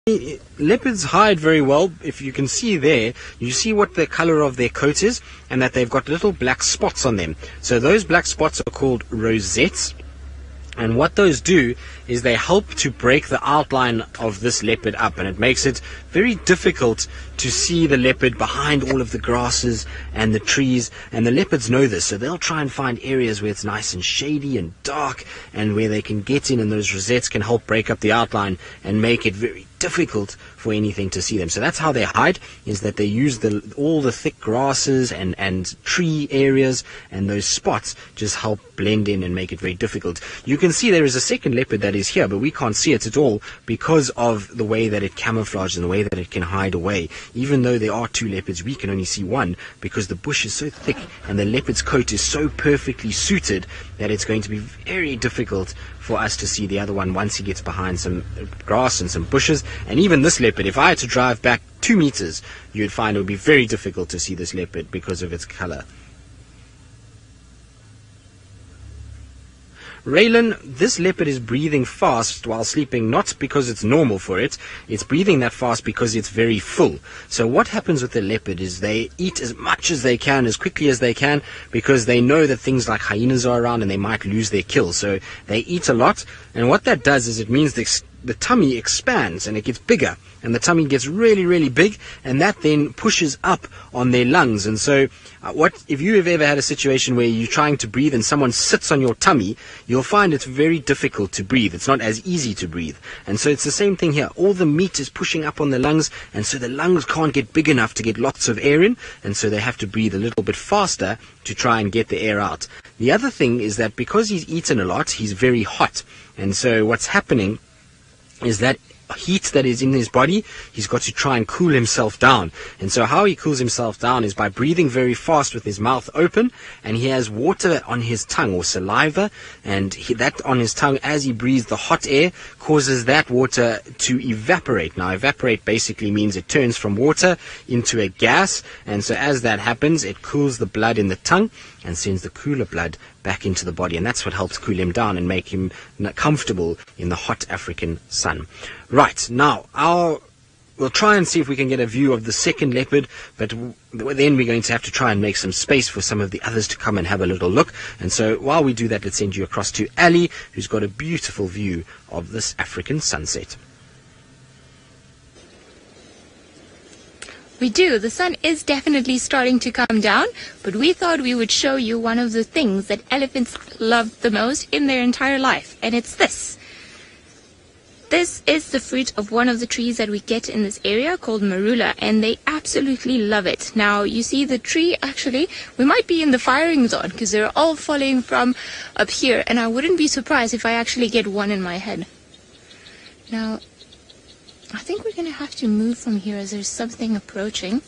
Leopards hide very well. If you can see there, you see what the color of their coat is, and that they've got little black spots on them. So those black spots are called rosettes. And what those do is they help to break the outline of this leopard up, and it makes it very difficult to see the leopard behind all of the grasses and the trees. And the leopards know this, so they'll try and find areas where it's nice and shady and dark, and where they can get in, and those rosettes can help break up the outline and make it very difficult for anything to see them. So that's how they hide, is that they use all the thick grasses and tree areas, and those spots just help blend in and make it very difficult. You can see there is a second leopard that is here, but we can't see it at all because of the way that it camouflages and the way that it can hide away. Even though there are two leopards, we can only see one because the bush is so thick and the leopard's coat is so perfectly suited that it's going to be very difficult for us to see the other one once he gets behind some grass and some bushes. And even this leopard, if I had to drive back 2 meters, you would find it would be very difficult to see this leopard because of its color. Raylan, this leopard is breathing fast while sleeping, not because it's normal for it. It's breathing that fast because it's very full. So what happens with the leopard is they eat as much as they can, as quickly as they can, because they know that things like hyenas are around and they might lose their kill. So they eat a lot, and what that does is it means the tummy expands and it gets bigger, and the tummy gets really, really big, and that then pushes up on their lungs. And so if you have ever had a situation where you're trying to breathe and someone sits on your tummy, you'll find it's very difficult to breathe. It's not as easy to breathe. And so it's the same thing here. All the meat is pushing up on the lungs, and so the lungs can't get big enough to get lots of air in, and so they have to breathe a little bit faster to try and get the air out. The other thing is that because he's eaten a lot, he's very hot. And so what's happening is that heat that is in his body, he's got to try and cool himself down. And so how he cools himself down is by breathing very fast with his mouth open, and he has water on his tongue, or saliva, and that on his tongue, as he breathes the hot air, causes that water to evaporate. Now, evaporate basically means it turns from water into a gas, and so as that happens, it cools the blood in the tongue and sends the cooler blood back into the body, and that's what helps cool him down and make him comfortable in the hot African sun. Right, now we'll try and see if we can get a view of the second leopard, but then we're going to have to try and make some space for some of the others to come and have a little look. And so while we do that, let's send you across to Ali, who's got a beautiful view of this African sunset. We do. The sun is definitely starting to come down, but we thought we would show you one of the things that elephants love the most in their entire life, and it's this. This is the fruit of one of the trees that we get in this area called Marula, and they absolutely love it. Now, you see the tree, actually, we might be in the firing zone because they're all falling from up here, and I wouldn't be surprised if I actually get one in my head. Now, I think we're going to have to move from here as there's something approaching.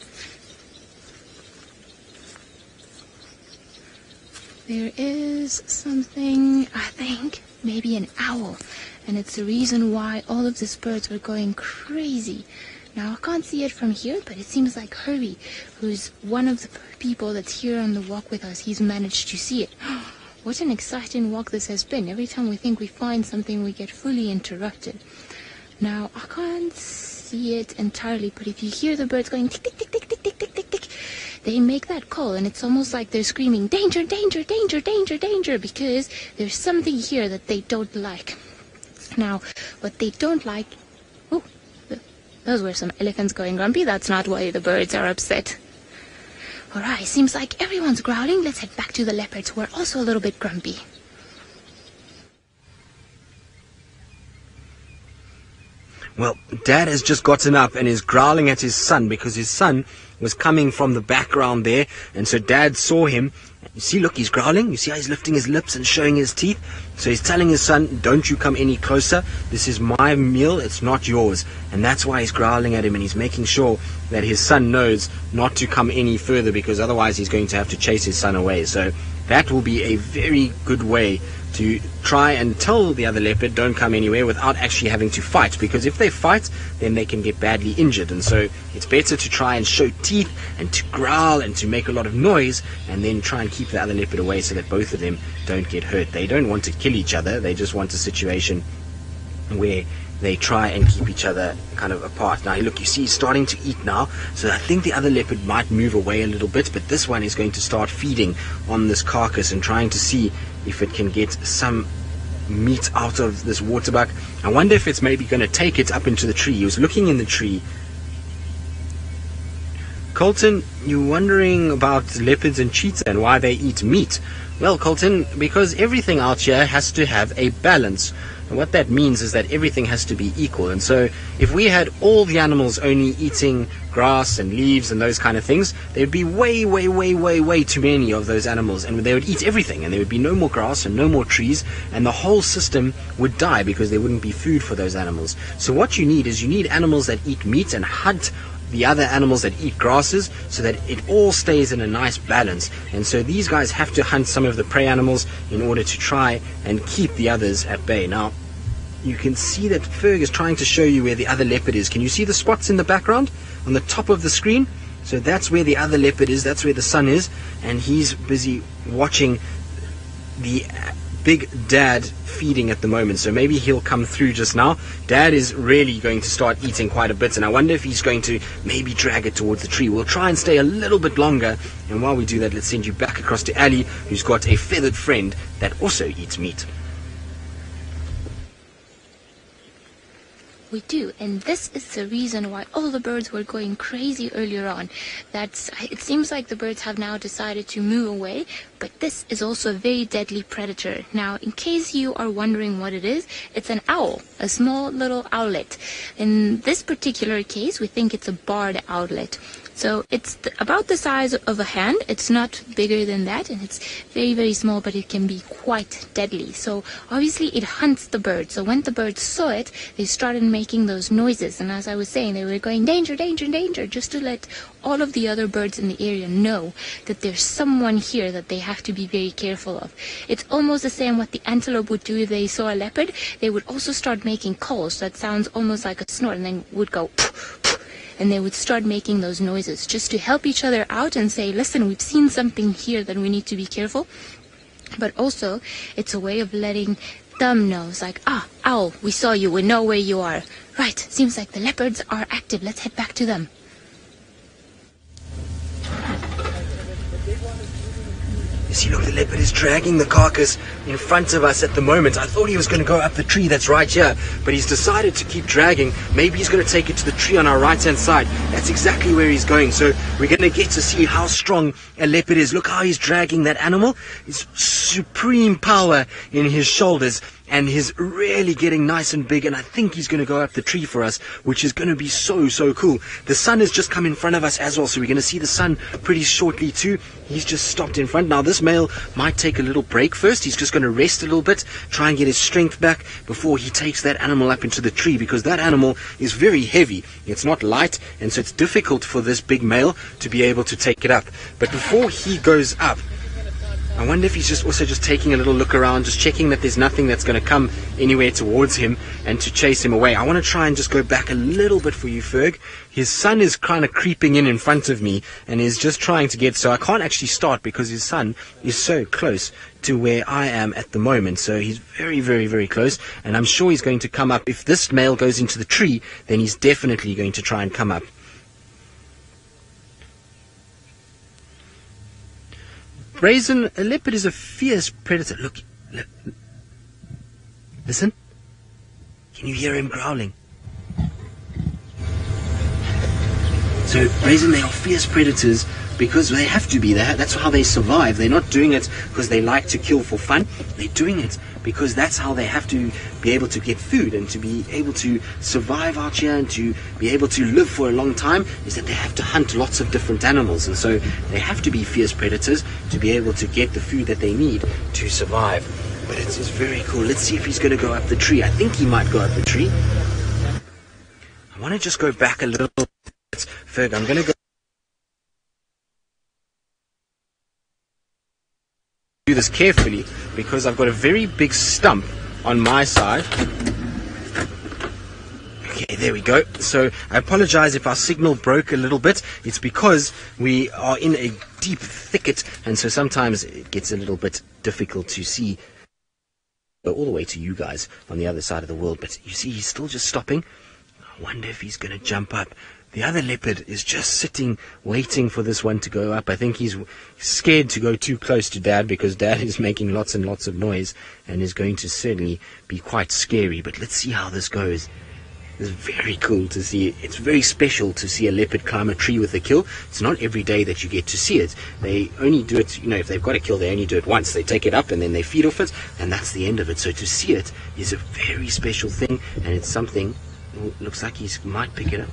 There is something, I think, maybe an owl. And it's the reason why all of these birds were going crazy. Now, I can't see it from here, but it seems like Herbie, who's one of the people that's here on the walk with us, he's managed to see it. What an exciting walk this has been. Every time we think we find something, we get fully interrupted. Now, I can't see it entirely, but if you hear the birds going tick, tick, tick, tick, tick, tick, tick, tick, tick, they make that call, and it's almost like they're screaming, danger, danger, danger, danger, danger, because there's something here that they don't like. Now, what they don't like... Oh, those were some elephants going grumpy. That's not why the birds are upset. Alright, seems like everyone's growling. Let's head back to the leopards, who are also a little bit grumpy. Well, Dad has just gotten up and is growling at his son because his son was coming from the background there, and so Dad saw him. You see, look, he's growling. You see how he's lifting his lips and showing his teeth? So he's telling his son, don't you come any closer. This is my meal, it's not yours. And that's why he's growling at him, and he's making sure that his son knows not to come any further, because otherwise he's going to have to chase his son away. So that will be a very good way to try and tell the other leopard don't come anywhere without actually having to fight, because if they fight, then they can get badly injured. And so it's better to try and show teeth and to growl and to make a lot of noise, and then try and keep the other leopard away so that both of them don't get hurt. They don't want to kill each other. They just want a situation where they try and keep each other kind of apart. Now look, you see he's starting to eat now, so I think the other leopard might move away a little bit, but this one is going to start feeding on this carcass and trying to see if it can get some meat out of this waterbuck. I wonder if it's maybe going to take it up into the tree. He was looking in the tree. Colton, you're wondering about leopards and cheetah and why they eat meat. Well, Colton, because everything out here has to have a balance. And what that means is that everything has to be equal. And so if we had all the animals only eating grass and leaves and those kind of things, there would be way too many of those animals, and they would eat everything, and there would be no more grass and no more trees, and the whole system would die because there wouldn't be food for those animals. So what you need is you need animals that eat meat and hunt the other animals that eat grasses, so that it all stays in a nice balance. And so these guys have to hunt some of the prey animals in order to try and keep the others at bay. Now you can see that Ferg is trying to show you where the other leopard is. Can you see the spots in the background on the top of the screen? So that's where the other leopard is, that's where the sun is, and he's busy watching the big dad feeding at the moment. So maybe he'll come through just now. Dad is really going to start eating quite a bit, and I wonder if he's going to maybe drag it towards the tree. We'll try and stay a little bit longer, and while we do that, let's send you back across to Ali, who's got a feathered friend that also eats meat. We do, and this is the reason why all the birds were going crazy earlier on. It seems like the birds have now decided to move away, but this is also a very deadly predator. Now, in case you are wondering what it is, it's an owl, a small little owlet. In this particular case, we think it's a barred owlet. So it's about the size of a hand. It's not bigger than that, and it's very small, but it can be quite deadly. So obviously it hunts the bird. So when the birds saw it, they started making those noises. And as I was saying, they were going, danger, danger, danger, just to let all of the other birds in the area know that there's someone here that they have to be very careful of. It's almost the same what the antelope would do if they saw a leopard. They would also start making calls that sounds almost like a snort, and then would go poof, poof. And they would start making those noises just to help each other out and say, listen, we've seen something here that we need to be careful. But also, it's a way of letting them know. It's like, owl, we saw you, we know where you are. Right, seems like the leopards are active. Let's head back to them. You see, look, the leopard is dragging the carcass in front of us at the moment. I thought he was going to go up the tree that's right here, but he's decided to keep dragging. Maybe he's going to take it to the tree on our right-hand side. That's exactly where he's going. So we're going to get to see how strong a leopard is. Look how he's dragging that animal. It's supreme power in his shoulders, and he's really getting nice and big, and I think he's going to go up the tree for us, which is going to be so cool. The sun has just come in front of us as well, so we're going to see the sun pretty shortly too. He's just stopped in front. Now this male might take a little break first. He's just going to rest a little bit, try and get his strength back before he takes that animal up into the tree, because that animal is very heavy. It's not light, and so it's difficult for this big male to be able to take it up. But before he goes up, I wonder if he's just taking a little look around, just checking that there's nothing that's going to come anywhere towards him and to chase him away. I want to try and just go back a little bit for you, Ferg. His son is kind of creeping in front of me and is just trying to get, so I can't actually start because his son is so close to where I am at the moment. So he's very close, and I'm sure he's going to come up. If this male goes into the tree, then he's definitely going to try and come up. Brazen, a leopard is a fierce predator. Look, listen. Can you hear him growling? So, Brazen, they are fierce predators because they have to be. That's how they survive. They're not doing it because they like to kill for fun. They're doing it because that's how they have to be able to get food and to be able to survive out here and to be able to live for a long time, is that they have to hunt lots of different animals. And so they have to be fierce predators to be able to get the food that they need to survive. But it's very cool. Let's see if he's going to go up the tree. I think he might go up the tree. I want to just go back a little bit. Ferg, I'm going to go do this carefully because I've got a very big stump on my side. Okay, there we go. So I apologize if our signal broke a little bit. It's because we are in a deep thicket, and so sometimes it gets a little bit difficult to see all the way to you guys on the other side of the world. But you see, he's still just stopping. I wonder if he's going to jump up. The other leopard is just sitting, waiting for this one to go up. I think he's scared to go too close to Dad, because Dad is making lots and lots of noise and is going to certainly be quite scary. But let's see how this goes. It's very cool to see. It's very special to see a leopard climb a tree with a kill. It's not every day that you get to see it. They only do it, if they've got a kill, they only do it once. They take it up and then they feed off it, and that's the end of it. So to see it is a very special thing, and it's something. Looks like he might pick it up.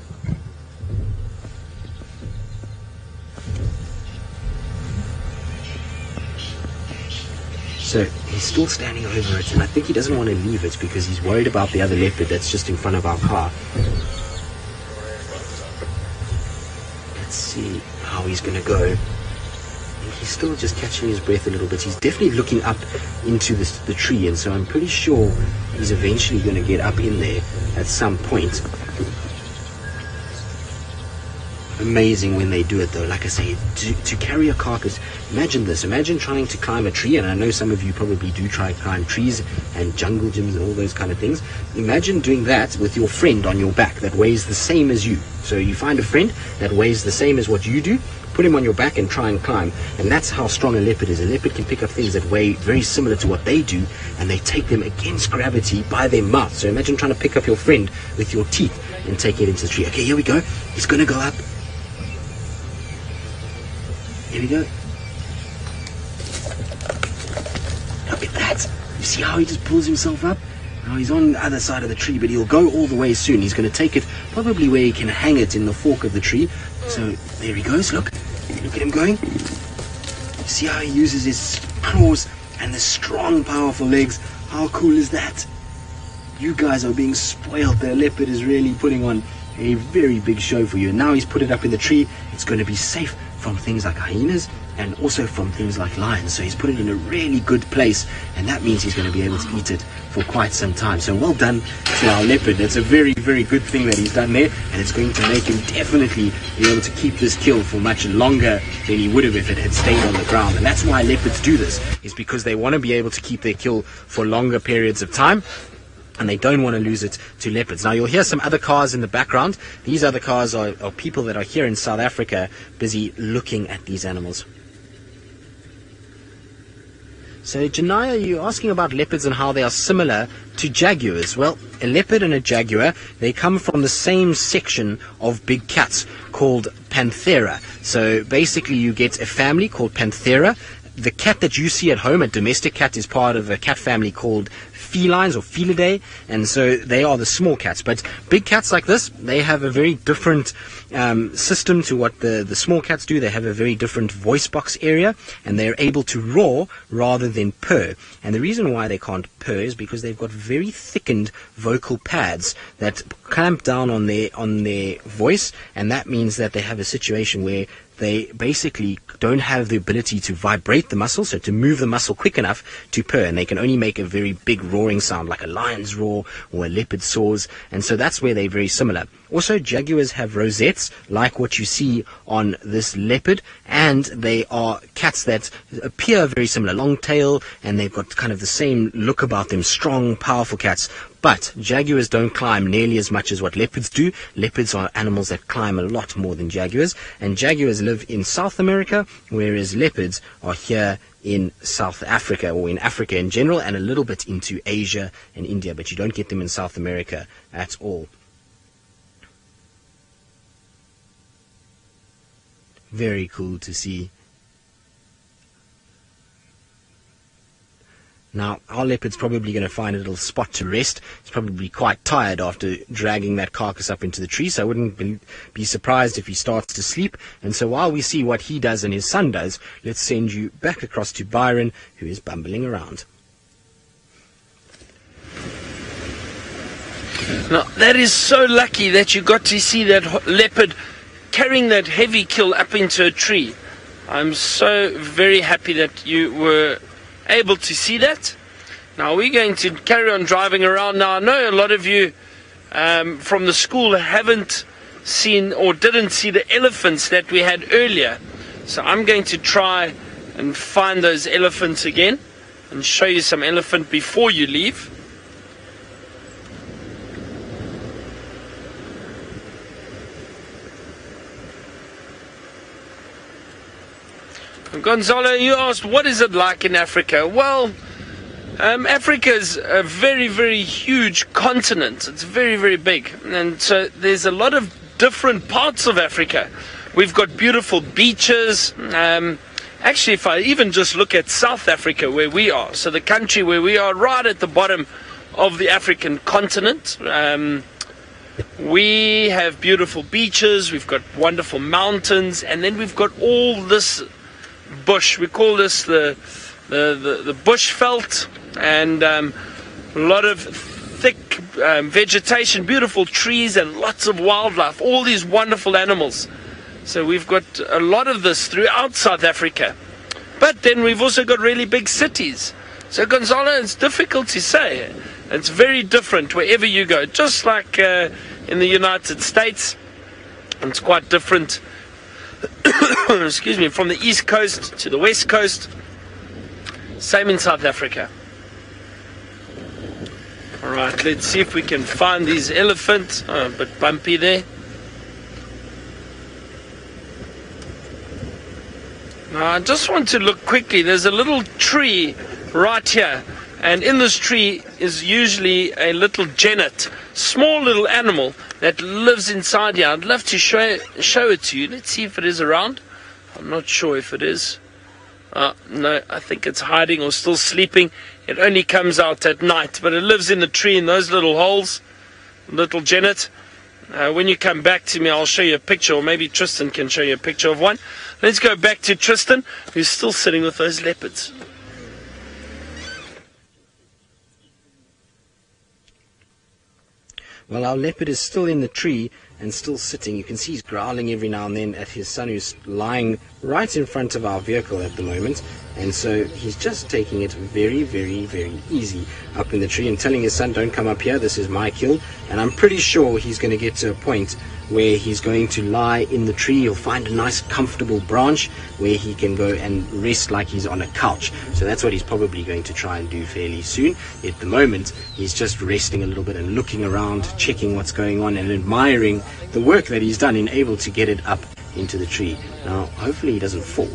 So he's still standing over it, and I think he doesn't want to leave it because he's worried about the other leopard that's just in front of our car. Let's see how he's going to go. And he's still just catching his breath a little bit. He's definitely looking up into the tree, and so I'm pretty sure he's eventually going to get up in there at some point. Amazing when they do it, though. Like I say, to carry a carcass, imagine this. Imagine trying to climb a tree, and I know some of you probably do try to climb trees and jungle gyms and all those kind of things. Imagine doing that with your friend on your back that weighs the same as you. So you find a friend that weighs the same as what you do, put him on your back and try and climb. And that's how strong a leopard is. A leopard can pick up things that weigh very similar to what they do, and they take them against gravity by their mouth. So imagine trying to pick up your friend with your teeth and take it into the tree. Okay, here we go. He's going to go up. Here we go. Look at that. You see how he just pulls himself up? Now he's on the other side of the tree, but he'll go all the way soon. He's going to take it probably where he can hang it in the fork of the tree. So there he goes. Look at him going. You see how he uses his claws and the strong, powerful legs. How cool is that? You guys are being spoiled. The leopard is really putting on a very big show for you. And now he's put it up in the tree. It's going to be safe from things like hyenas and also from things like lions. So he's put it in a really good place, and that means he's going to be able to eat it for quite some time. So well done to our leopard. That's a very, very good thing that he's done there, and it's going to make him definitely be able to keep this kill for much longer than he would have if it had stayed on the ground. And that's why leopards do this, is because they want to be able to keep their kill for longer periods of time, and they don't want to lose it to leopards. Now you'll hear some other cars in the background. These other cars are people that are here in South Africa busy looking at these animals. So Janaya, you're asking about leopards and how they are similar to jaguars. Well, a leopard and a jaguar, they come from the same section of big cats called Panthera. So basically you get a family called Panthera. The cat that you see at home, a domestic cat, is part of a cat family called felines or felidae, and so they are the small cats. But big cats like this, they have a very different system to what the small cats do. They have a very different voice box area, and they're able to roar rather than purr. And the reason why they can't purr is because they've got very thickened vocal pads that clamp down on their voice, and that means that they have a situation where they basically don't have the ability to vibrate the muscle, so to move the muscle quick enough to purr, and they can only make a very big roaring sound like a lion's roar or a leopard soars, and so that's where they're very similar. Also, jaguars have rosettes like what you see on this leopard, and they are cats that appear very similar, long tail, and they've got kind of the same look about them, strong, powerful cats. But jaguars don't climb nearly as much as what leopards do. Leopards are animals that climb a lot more than jaguars, and jaguars live in South America, whereas leopards are here in South Africa, or in Africa in general, and a little bit into Asia and India, but you don't get them in South America at all. Very cool to see. Now, our leopard's probably going to find a little spot to rest. He's probably quite tired after dragging that carcass up into the tree, so I wouldn't be surprised if he starts to sleep. And so while we see what he does and his son does, let's send you back across to Byron, who is bumbling around. Now, that is so lucky that you got to see that leopard carrying that heavy kill up into a tree. I'm so very happy that you were able to see that. Now we're going to carry on driving around. Now I know a lot of you from the school haven't seen or didn't see the elephants that we had earlier, so I'm going to try and find those elephants again. and show you some elephant before you leave. Gonzalo, you asked, what is it like in Africa? Well, Africa is a very, very huge continent. It's very, very big. And so there's a lot of different parts of Africa. We've got beautiful beaches. Actually, if I even just look at South Africa, where we are, so the country where we are, right at the bottom of the African continent, we have beautiful beaches, we've got wonderful mountains, and then we've got all this bush. We call this the bush veld, and a lot of thick vegetation, beautiful trees, and lots of wildlife, all these wonderful animals. So we've got a lot of this throughout South Africa. But then we've also got really big cities. So Gonzalo, it's difficult to say. It's very different wherever you go. Just like in the United States, it's quite different. Excuse me, from the east coast to the west coast. Same in South Africa. Alright, let's see if we can find these elephants. Oh, a bit bumpy there. Now I just want to look quickly. There's a little tree right here, and in this tree is usually a little genet, small little animal that lives inside here. I'd love to show it to you. Let's see if it is around. I'm not sure if it is. No, I think it's hiding or still sleeping. It only comes out at night, but it lives in the tree in those little holes, little genet. When you come back to me, I'll show you a picture, or maybe Tristan can show you a picture of one. Let's go back to Tristan, who's still sitting with those leopards. Well, our leopard is still in the tree and still sitting. You can see he's growling every now and then at his son, who's lying right in front of our vehicle at the moment. And so he's just taking it very, very, very easy up in the tree and telling his son, don't come up here, this is my kill. And I'm pretty sure he's going to get to a point where he's going to lie in the tree. He'll find a nice comfortable branch where he can go and rest like he's on a couch. So that's what he's probably going to try and do fairly soon. At the moment, he's just resting a little bit and looking around, checking what's going on and admiring the work that he's done in able to get it up into the tree. Now, hopefully he doesn't fall.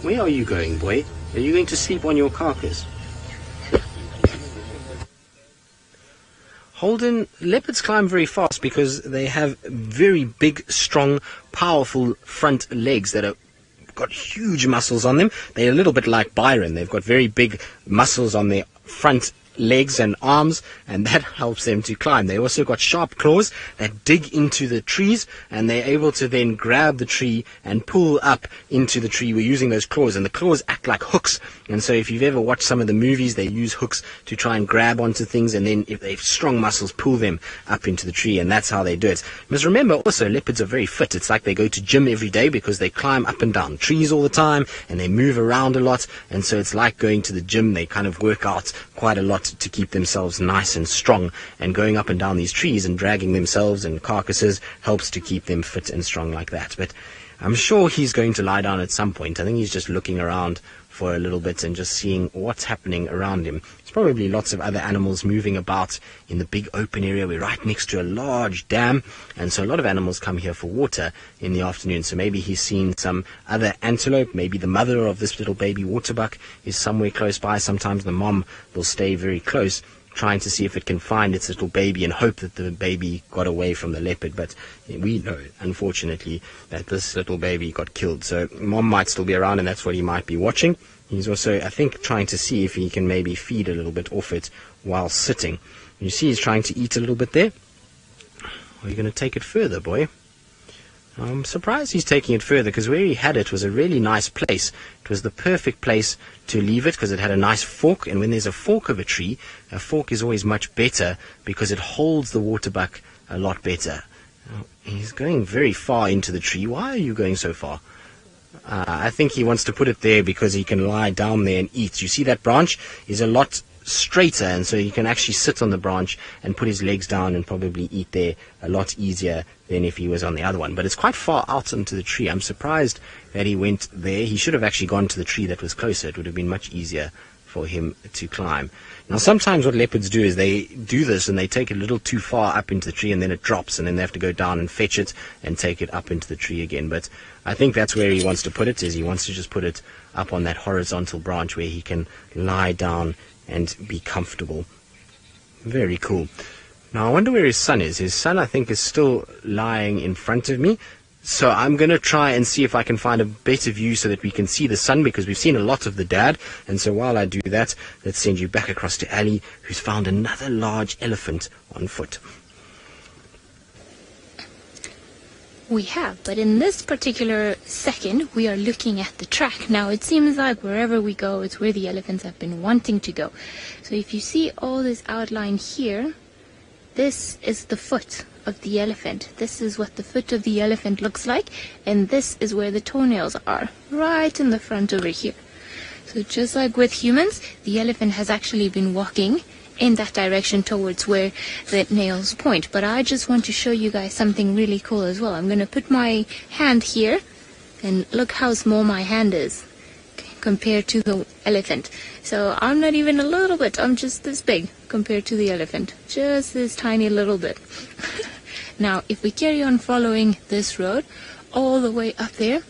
Where are you going, boy? Are you going to sleep on your carcass? Holden, leopards climb very fast because they have very big, strong, powerful front legs that have got huge muscles on them. They're a little bit like Byron. They've got very big muscles on their front legs and arms, and that helps them to climb. They also got sharp claws that dig into the trees, and they're able to then grab the tree and pull up into the tree. We're using those claws, and the claws act like hooks. And so if you've ever watched some of the movies, they use hooks to try and grab onto things, and then if they have strong muscles, pull them up into the tree, and that's how they do it. You must remember also, leopards are very fit. It's like they go to gym every day because they climb up and down trees all the time, and they move around a lot, and so it's like going to the gym. They kind of work out quite a lot to keep themselves nice and strong, and going up and down these trees and dragging themselves and carcasses helps to keep them fit and strong like that. But I'm sure he's going to lie down at some point. I think he's just looking around for a little bit and just seeing what's happening around him. There's probably lots of other animals moving about in the big open area. We're right next to a large dam, and so a lot of animals come here for water in the afternoon. So maybe he's seen some other antelope. Maybe the mother of this little baby waterbuck is somewhere close by. Sometimes the mom will stay very close, trying to see if it can find its little baby and hope that the baby got away from the leopard. But we know, unfortunately, that this little baby got killed. So mom might still be around, and that's what he might be watching. He's also, I think, trying to see if he can maybe feed a little bit off it while sitting. You see he's trying to eat a little bit there. Are you going to take it further, boy? I'm surprised he's taking it further, because where he had it was a really nice place. It was the perfect place to leave it because it had a nice fork, and when there's a fork of a tree, a fork is always much better because it holds the waterbuck a lot better. He's going very far into the tree. Why are you going so far? I think he wants to put it there because he can lie down there and eat. You see that branch is a lot straighter, and so he can actually sit on the branch and put his legs down and probably eat there a lot easier than if he was on the other one. But it's quite far out into the tree. I'm surprised that he went there. He should have actually gone to the tree that was closer. It would have been much easier for him to climb. Now, sometimes what leopards do is they do this and they take it a little too far up into the tree, and then it drops, and then they have to go down and fetch it and take it up into the tree again. But I think that's where he wants to put it, is he wants to just put it up on that horizontal branch where he can lie down and be comfortable. Very cool. Now, I wonder where his son is. His son, I think, is still lying in front of me. So I'm going to try and see if I can find a better view so that we can see the sun, because we've seen a lot of the dad. And so while I do that, let's send you back across to Ali, who's found another large elephant on foot. We have, but in this particular second, we are looking at the track. Now, it seems like wherever we go, it's where the elephants have been wanting to go. So if you see all this outline here, this is the foot of the elephant. This is what the foot of the elephant looks like, and this is where the toenails are, right in the front over here. So just like with humans, the elephant has actually been walking in that direction towards where the nails point. But I just want to show you guys something really cool as well. I'm going to put my hand here, and look how small my hand is compared to the elephant. So I'm not even a little bit, I'm just this big compared to the elephant. Just this tiny little bit. Now, if we carry on following this road all the way up there,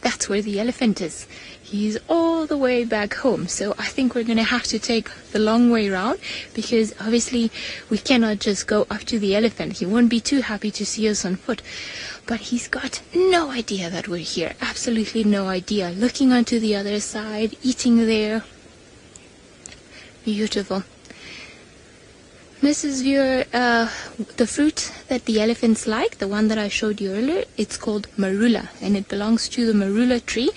that's where the elephant is. He's all the way back home. So I think we're going to have to take the long way around, because obviously we cannot just go up to the elephant. He won't be too happy to see us on foot. But he's got no idea that we're here. Absolutely no idea. Looking onto the other side, eating there. Beautiful. Mrs. Viewer, the fruit that the elephants like, the one that I showed you earlier, it's called Marula, and it belongs to the Marula tree.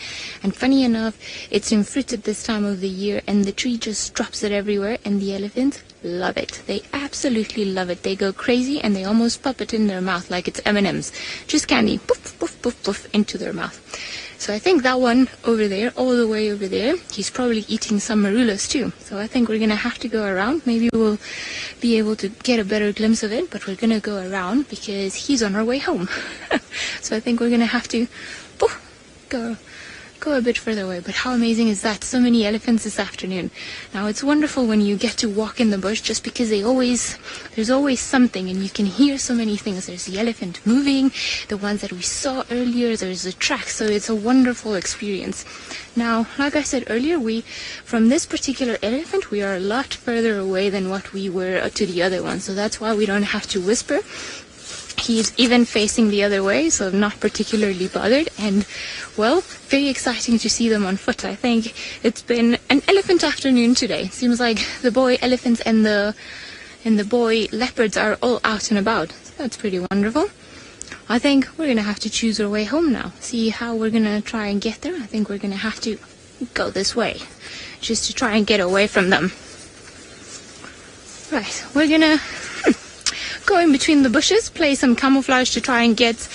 And funny enough, it's in fruit at this time of the year, and the tree just drops it everywhere, and the elephants love it. They absolutely love it. They go crazy, and they almost pop it in their mouth like it's M&M's. Just candy, poof, poof, poof, poof, into their mouth. So I think that one over there, all the way over there, he's probably eating some marulas too. So I think we're going to have to go around. Maybe we'll be able to get a better glimpse of it, but we're going to go around because he's on our way home. So I think we're going to have to go a bit further away. But how amazing is that? So many elephants this afternoon. Now, it's wonderful when you get to walk in the bush, just because there's always something, and you can hear so many things. There's the elephant moving, the ones that we saw earlier, there's the track, so it's a wonderful experience. Now, like I said earlier, from this particular elephant, we are a lot further away than what we were to the other one, so that's why we don't have to whisper. He's even facing the other way, so I'm not particularly bothered. And, well, very exciting to see them on foot. I think it's been an elephant afternoon today. Seems like the boy elephants and the boy leopards are all out and about. So that's pretty wonderful. I think we're going to have to choose our way home now. See how we're going to try and get there. I think we're going to have to go this way, just to try and get away from them. Right, we're going to go in between the bushes, play some camouflage to try and get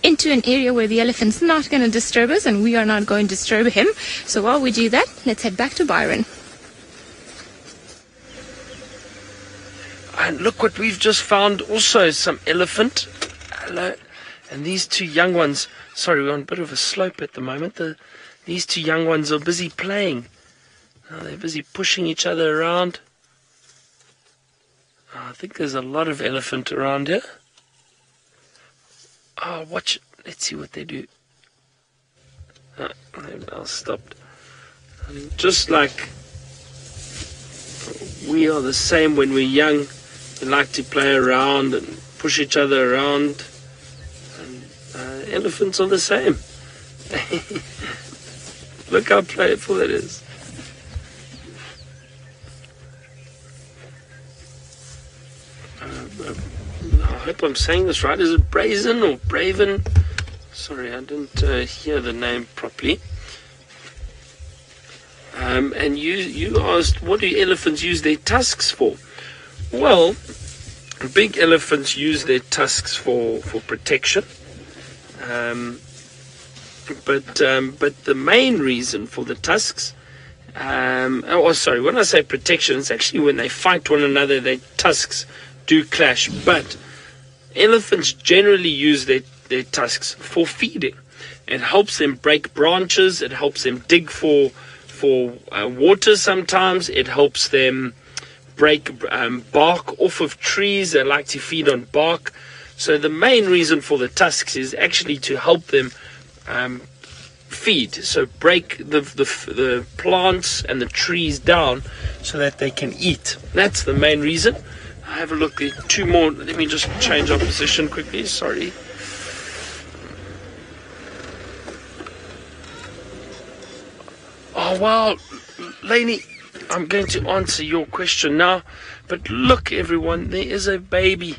into an area where the elephant's not going to disturb us, and we are not going to disturb him. So while we do that, let's head back to Byron. And look what we've just found, also some elephant. Hello. And these two young ones, sorry, we're on a bit of a slope at the moment. These two young ones are busy playing. Oh, they're busy pushing each other around. I think there's a lot of elephant around here. Oh, watch. Let's see what they do. Oh, they've now stopped. And just like we are the same when we're young, we like to play around and push each other around. And elephants are the same. Look how playful it is. I hope I'm saying this right. Is it Brazen or Braven? Sorry, I didn't hear the name properly. And you asked, what do elephants use their tusks for? Well, big elephants use their tusks for protection. But the main reason for the tusks Sorry, when I say protection, it's actually when they fight one another, their tusks do clash. But elephants generally use their tusks for feeding. It helps them break branches. It helps them dig for water sometimes. It helps them break bark off of trees. They like to feed on bark. So the main reason for the tusks is actually to help them feed. So break the plants and the trees down so that they can eat. That's the main reason. I have a look. There are two more. Let me just change our position quickly. Sorry. Oh, wow. Lainey, I'm going to answer your question now. But look, everyone, there is a baby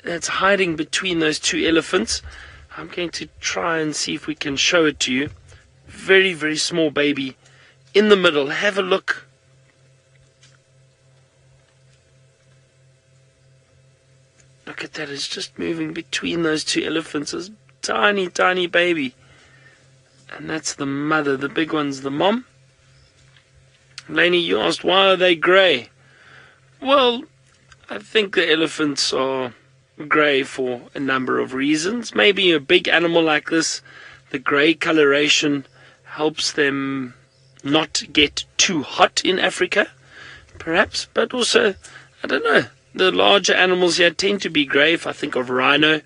that's hiding between those two elephants. I'm going to try and see if we can show it to you. Very, very small baby in the middle. Have a look. Look at that. It's just moving between those two elephants. It's a tiny, tiny baby. And that's the mother. The big one's the mom. Lainey, you asked why are they grey? Well, I think the elephants are grey for a number of reasons. Maybe a big animal like this, the grey coloration helps them not get too hot in Africa, perhaps. But also, I don't know, the larger animals here tend to be grey. If I think of rhino,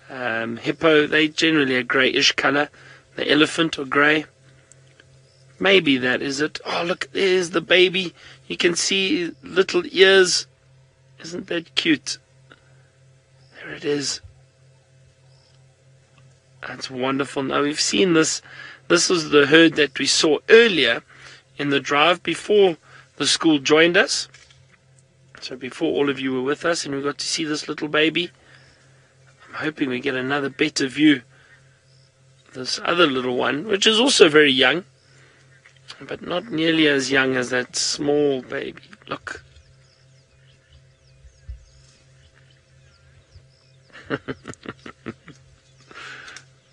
hippo, they generally a greyish colour. The elephant or grey. Maybe that is it. Oh, look, there's the baby. You can see little ears. Isn't that cute? There it is. That's wonderful. Now, we've seen this. This is the herd that we saw earlier in the drive before the school joined us. So before all of you were with us and we got to see this little baby. I'm hoping we get another better view. This other little one, which is also very young, but not nearly as young as that small baby. Look.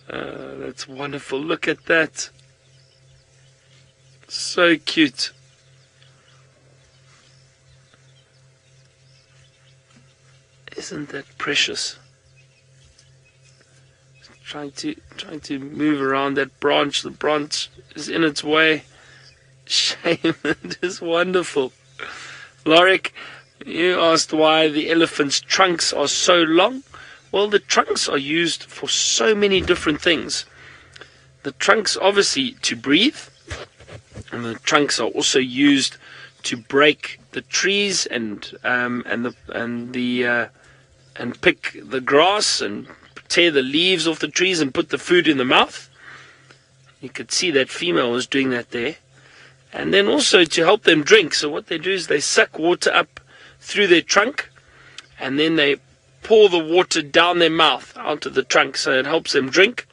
That's wonderful. Look at that. So cute. Isn't that precious? Trying to move around that branch. The branch is in its way. Shame. It is wonderful. Lorik, you asked why the elephant's trunks are so long. Well, the trunks are used for so many different things. The trunks, obviously, to breathe, and the trunks are also used to break the trees and pick the grass and tear the leaves off the trees and put the food in the mouth. You could see that female was doing that there. And then also to help them drink. So what they do is they suck water up through their trunk and then they pour the water down their mouth onto the trunk so it helps them drink.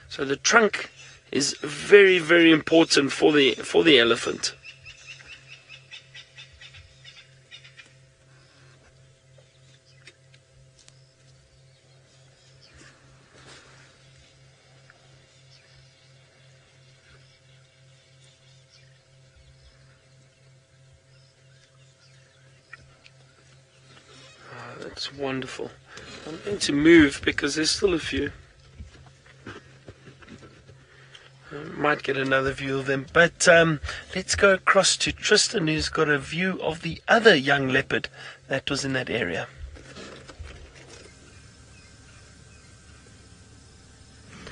So the trunk is very, very important for the elephant. That's wonderful. I'm going to move because there's still a few. Might get another view of them. But let's go across to Tristan, who's got a view of the other young leopard that was in that area.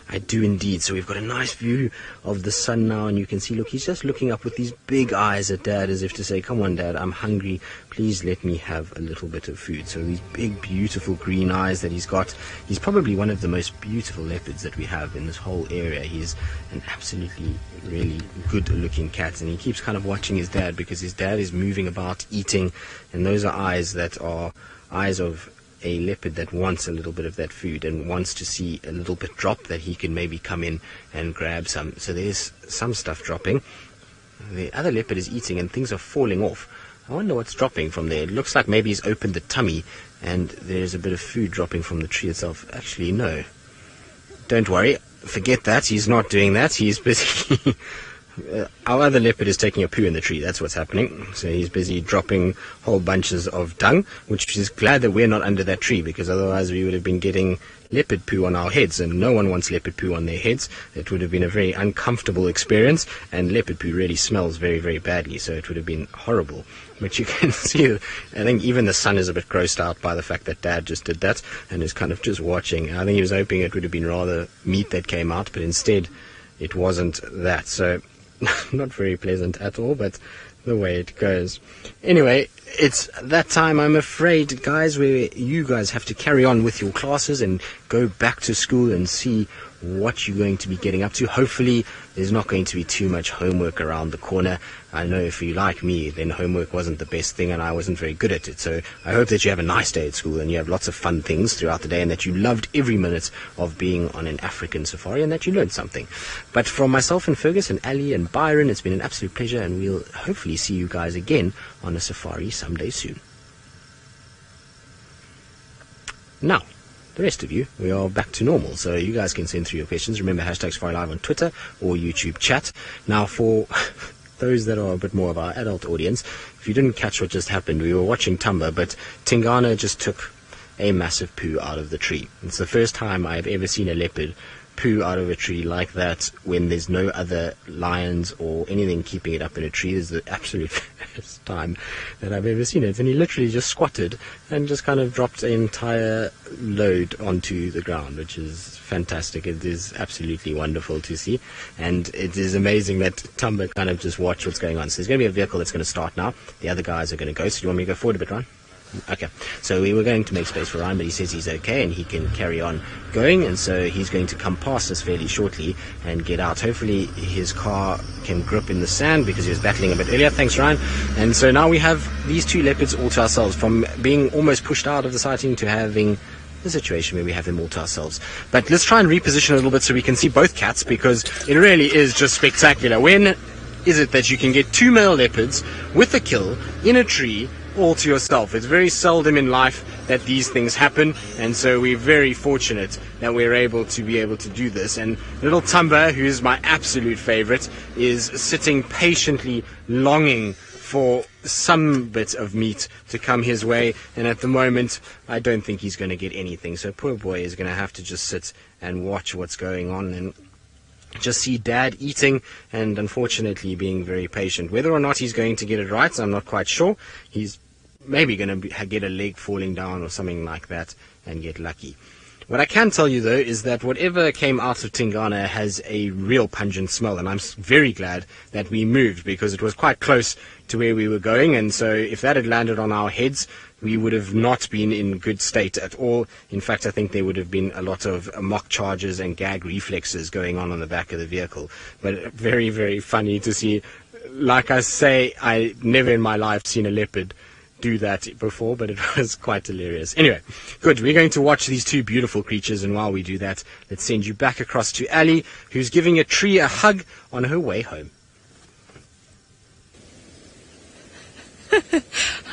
I do indeed. So we've got a nice view of the sun now, and you can see, look, he's just looking up with these big eyes at Dad as if to say, come on, Dad, I'm hungry. Please let me have a little bit of food. So these big, beautiful green eyes that he's got. He's probably one of the most beautiful leopards that we have in this whole area. He's an absolutely, really good-looking cat, and he keeps kind of watching his dad because his dad is moving about, eating, and those are eyes that are eyes of a leopard that wants a little bit of that food and wants to see a little bit drop that he can maybe come in and grab some. So there's some stuff dropping. The other leopard is eating and things are falling off. I wonder what's dropping from there. It looks like maybe he's opened the tummy and there's a bit of food dropping from the tree itself. Actually, no. Don't worry. Forget that. He's not doing that. He's busy our other leopard is taking a poo in the tree. That's what's happening. So he's busy dropping whole bunches of dung, which is glad that we're not under that tree, because otherwise we would have been getting leopard poo on our heads, and no one wants leopard poo on their heads. It would have been a very uncomfortable experience, and leopard poo really smells very, very badly, so it would have been horrible. But you can see, I think even the son is a bit grossed out by the fact that Dad just did that and is kind of just watching. I think he was hoping it would have been rather meat that came out, but instead it wasn't that. So not very pleasant at all, but the way it goes. Anyway, it's that time, I'm afraid, guys, where you guys have to carry on with your classes and go back to school and see what you're going to be getting up to. Hopefully there's not going to be too much homework around the corner. I know if you're like me, then homework wasn't the best thing and I wasn't very good at it. So I hope that you have a nice day at school and you have lots of fun things throughout the day, and that you loved every minute of being on an African safari and that you learned something. But from myself and Fergus and Ali and Byron, it's been an absolute pleasure, and we'll hopefully see you guys again on a safari someday soon. Now, the rest of you, we are back to normal, so you guys can send through your questions. Remember, hashtag Safari Live on Twitter or YouTube chat. Now, for those that are a bit more of our adult audience, if you didn't catch what just happened, we were watching Thamba, but Tingana just took a massive poo out of the tree. It's the first time I've ever seen a leopard poo out of a tree like that when there's no other lions or anything keeping it up in a tree. This is the absolute first time that I've ever seen it, and he literally just squatted and just kind of dropped an entire load onto the ground, which is fantastic. It is absolutely wonderful to see, and it is amazing that Thamba kind of just watched what's going on. So there's going to be a vehicle that's going to start now. The other guys are going to go. So do you want me to go forward a bit, Ryan? Okay, so we were going to make space for Ryan, but he says he's okay and he can carry on going, and so he's going to come past us fairly shortly and get out. Hopefully his car can grip in the sand because he was battling a bit earlier. Thanks, Ryan. And so now we have these two leopards all to ourselves, from being almost pushed out of the sighting to having the situation where we have them all to ourselves. But let's try and reposition a little bit so we can see both cats, because it really is just spectacular. When is it that you can get two male leopards with a kill in a tree all to yourself? It's very seldom in life that these things happen, and so we're very fortunate that we're able to do this. And little Thamba, who is my absolute favorite, is sitting patiently longing for some bit of meat to come his way, and at the moment I don't think he's going to get anything. So poor boy is going to have to just sit and watch what's going on and just see Dad eating and unfortunately being very patient. Whether or not he's going to get it right, I'm not quite sure. He's maybe going to get a leg falling down or something like that and get lucky. What I can tell you, though, is that whatever came out of Tingana has a real pungent smell, and I'm very glad that we moved, because it was quite close to where we were going, and so if that had landed on our heads, we would have not been in good state at all. In fact, I think there would have been a lot of mock charges and gag reflexes going on the back of the vehicle. But very, very funny to see. Like I say, I never in my life seen a leopard do that before, but it was quite hilarious. Anyway, good. We're going to watch these two beautiful creatures, and while we do that, let's send you back across to Ali, who's giving a tree a hug on her way home.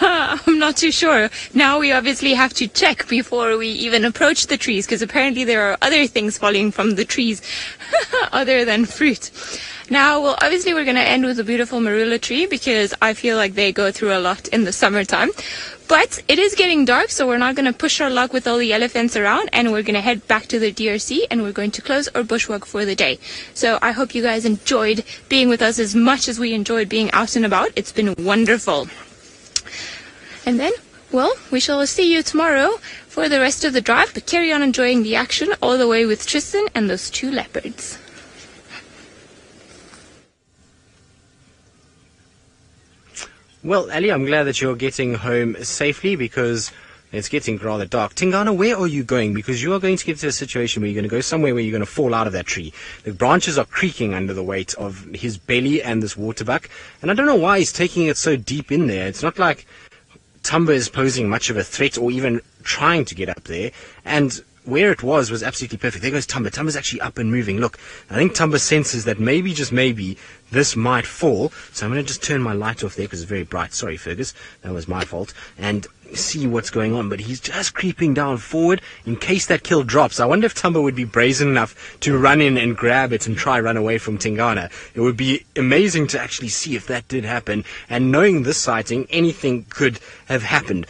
I'm not too sure. Now we obviously have to check before we even approach the trees, because apparently there are other things falling from the trees other than fruit. Now, well, obviously we're going to end with a beautiful Marula tree, because I feel like they go through a lot in the summertime. But it is getting dark, so we're not going to push our luck with all the elephants around, and we're going to head back to the DRC, and we're going to close our bushwalk for the day. So I hope you guys enjoyed being with us as much as we enjoyed being out and about. It's been wonderful. And then, well, we shall see you tomorrow for the rest of the drive, but carry on enjoying the action all the way with Tristan and those two leopards. Well, Ali, I'm glad that you're getting home safely, because it's getting rather dark. Tingana, where are you going? Because you are going to get to a situation where you're going to go somewhere where you're going to fall out of that tree. The branches are creaking under the weight of his belly and this waterbuck, and I don't know why he's taking it so deep in there. It's not like Thamba is posing much of a threat or even trying to get up there, and where it was absolutely perfect. There goes Thamba. Thamba's actually up and moving. Look, I think Thamba senses that maybe, just maybe, this might fall. So I'm going to just turn my light off there because it's very bright. Sorry, Fergus. That was my fault. And see what's going on. But he's just creeping down forward in case that kill drops. I wonder if Thamba would be brazen enough to run in and grab it and try run away from Tingana. It would be amazing to actually see if that did happen. And knowing this sighting, anything could have happened.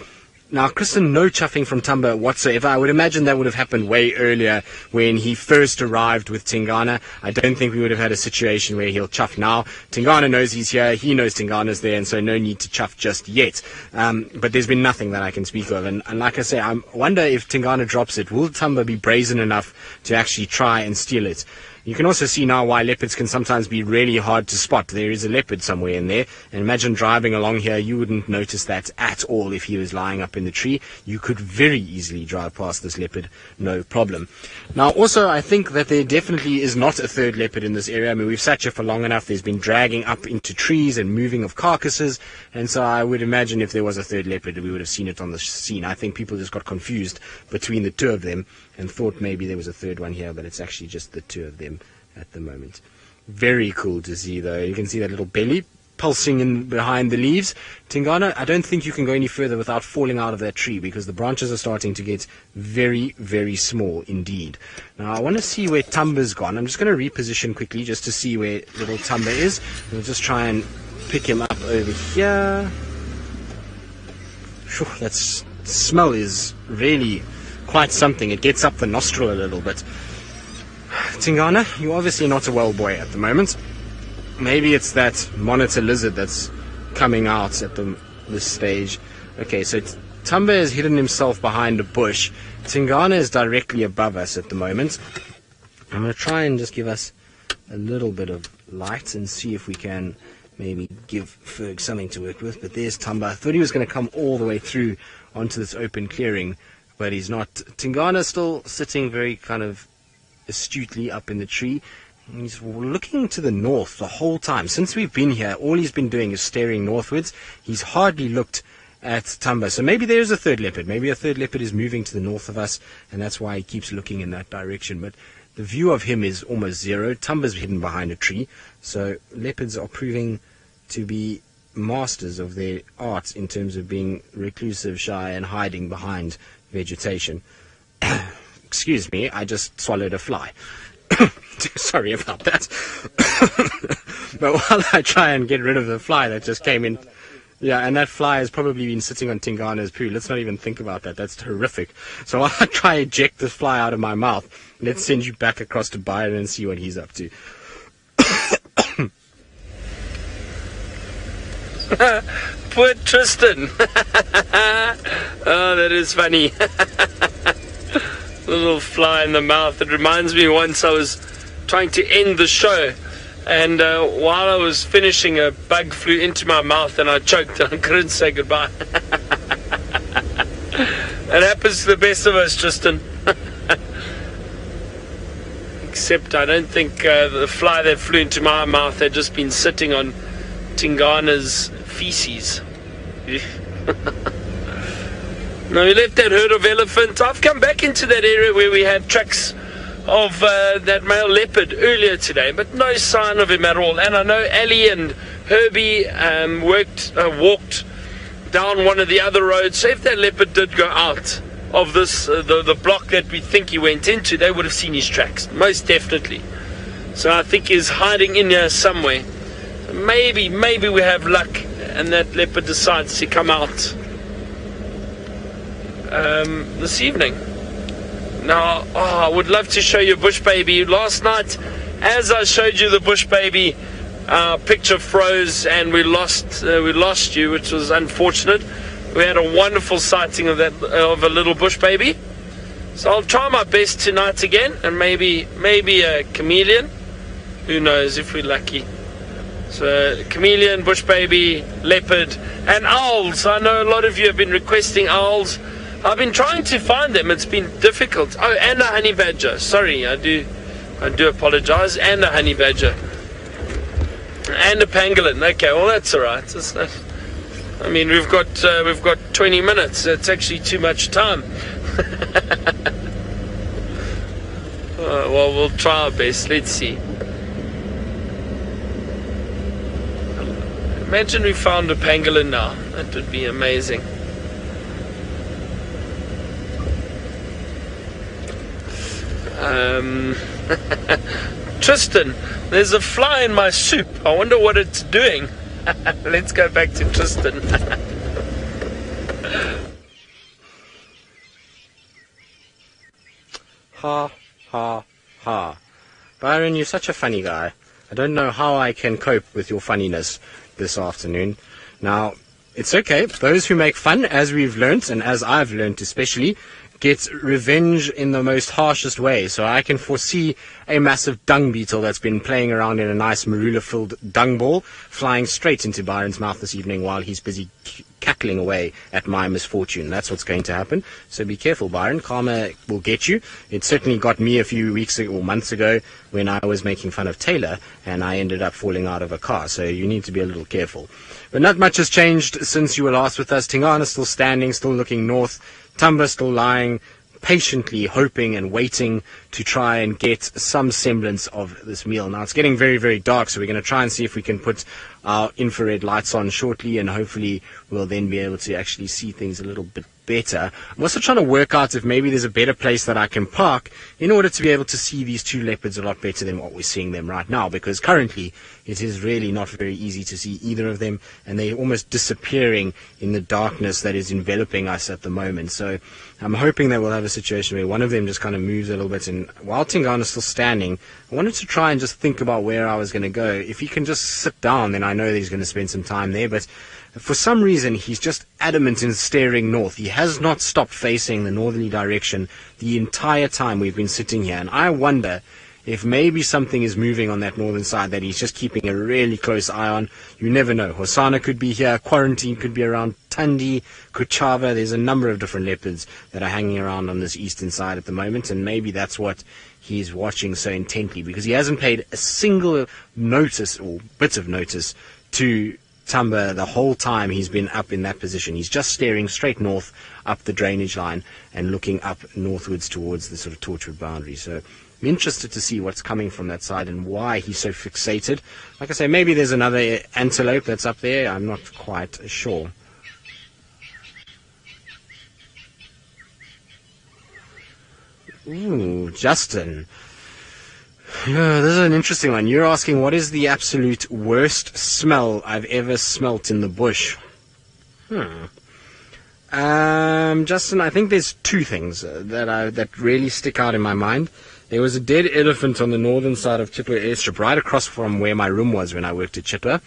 Now, Kristen, no chuffing from Thamba whatsoever. I would imagine that would have happened way earlier when he first arrived with Tingana. I don't think we would have had a situation where he'll chuff now. Tingana knows he's here. He knows Tingana's there, and so no need to chuff just yet. But there's been nothing that I can speak of. And like I say, I wonder if Tingana drops it, will Thamba be brazen enough to actually try and steal it? You can also see now why leopards can sometimes be really hard to spot. There is a leopard somewhere in there. And imagine driving along here, you wouldn't notice that at all if he was lying up in the tree. You could very easily drive past this leopard, no problem. Now, also, I think that there definitely is not a third leopard in this area. I mean, we've sat here for long enough. There's been dragging up into trees and moving of carcasses. And so I would imagine if there was a third leopard, we would have seen it on the scene. I think people just got confused between the two of them and thought maybe there was a third one here, but it's actually just the two of them at the moment. Very cool to see, though. You can see that little belly pulsing in behind the leaves. Tingana, I don't think you can go any further without falling out of that tree because the branches are starting to get very, very small indeed. Now, I want to see where Thamba's gone. I'm just going to reposition quickly just to see where little Thamba is. We'll just try and pick him up over here. Whew, that smell is really quite something. It gets up the nostril a little bit. Tingana, you're obviously not a well boy at the moment. Maybe it's that monitor lizard that's coming out at this stage. Okay, so Thamba has hidden himself behind a bush. Tingana is directly above us at the moment. I'm going to try and just give us a little bit of light and see if we can maybe give Ferg something to work with. But there's Thamba. I thought he was going to come all the way through onto this open clearing, but he's not. Tingana's still sitting very kind of astutely up in the tree. He's looking to the north the whole time. Since we've been here, all he's been doing is staring northwards. He's hardly looked at Thamba. So maybe there's a third leopard. Maybe a third leopard is moving to the north of us, and that's why he keeps looking in that direction. But the view of him is almost zero. Thamba's hidden behind a tree. So leopards are proving to be masters of their art in terms of being reclusive, shy, and hiding behind vegetation. Excuse me, I just swallowed a fly. Sorry about that. But while I try and get rid of the fly that just came in, yeah, and that fly has probably been sitting on Tingana's poo. Let's not even think about that. That's horrific. So while I try and eject this fly out of my mouth, let's send you back across to Byron and see what he's up to. Poor Tristan. Oh, that is funny. Little fly in the mouth. It reminds me once I was trying to end the show, and while I was finishing, a bug flew into my mouth and I choked and I couldn't say goodbye. It happens to the best of us, Tristan. Except I don't think the fly that flew into my mouth had just been sitting on Tingana's feces. Now, we left that herd of elephants. I've come back into that area where we had tracks of that male leopard earlier today, but no sign of him at all. And I know Ali and Herbie walked down one of the other roads. So if that leopard did go out of this the block that we think he went into, they would have seen his tracks, most definitely. So I think he's hiding in here somewhere. Maybe we have luck and that leopard decides to come out this evening. Now, I would love to show you a bush baby. Last night, as I showed you the bush baby, our picture froze and we lost you, which was unfortunate. We had a wonderful sighting of a little bush baby. So I'll try my best tonight again, and maybe a chameleon. Who knows if we're lucky. So chameleon, bush baby, leopard, and owls. I know a lot of you have been requesting owls. I've been trying to find them. It's been difficult. Oh, and a honey badger. Sorry, I do apologize. And a honey badger. And a pangolin. Okay, well that's all right. I mean, we've got 20 minutes. That's actually too much time. Well, we'll try our best. Let's see. Imagine we found a pangolin now. That would be amazing. Tristan, there's a fly in my soup. I wonder what it's doing. Let's go back to Tristan. Ha, ha, ha. Byron, you're such a funny guy. I don't know how I can cope with your funniness this afternoon. Now, it's okay. Those who make fun, as we've learnt, and as I've learnt especially, get revenge in the most harshest way. So I can foresee a massive dung beetle that's been playing around in a nice Marula-filled dung ball flying straight into Byron's mouth this evening while he's busy cackling away at my misfortune. That's what's going to happen. So be careful, Byron. Karma will get you. It certainly got me a few weeks ago, or months ago, when I was making fun of Taylor and I ended up falling out of a car. So you need to be a little careful. But not much has changed since you were last with us. Tingana still standing, still looking north. Thamba still lying, patiently hoping and waiting to try and get some semblance of this meal. Now, it's getting very, very dark, so we're going to try and see if we can put our infrared lights on shortly, and hopefully we'll then be able to actually see things a little bit better. I'm also trying to work out if maybe there's a better place that I can park in order to be able to see these two leopards a lot better than what we're seeing them right now, because currently it is really not very easy to see either of them, and they're almost disappearing in the darkness that is enveloping us at the moment. So I'm hoping that we'll have a situation where one of them just kind of moves a little bit, and while Tingana is still standing, I wanted to try and just think about where I was going to go. If he can just sit down, then I know that he's going to spend some time there, but for some reason he's just adamant in staring north. He has not stopped facing the northerly direction the entire time we've been sitting here, and I wonder if maybe something is moving on that northern side that he's just keeping a really close eye on. You never know. Hosana could be here, Quarantine could be around, Tandi, Kuchava. There's a number of different leopards that are hanging around on this eastern side at the moment, and maybe that's what he's watching so intently, because he hasn't paid a single notice or bit of notice to Thamba the whole time he's been up in that position. He's just staring straight north up the drainage line and looking up northwards towards the sort of Torchwood boundary. So I'm interested to see what's coming from that side and why he's so fixated. Like I say, maybe there's another antelope that's up there. I'm not quite sure. Ooh, Justin. Yeah, this is an interesting one. You're asking, what is the absolute worst smell I've ever smelt in the bush? Justin, I think there's two things that really stick out in my mind. There was a dead elephant on the northern side of Chitwa airstrip, right across from where my room was when I worked at Chitwa.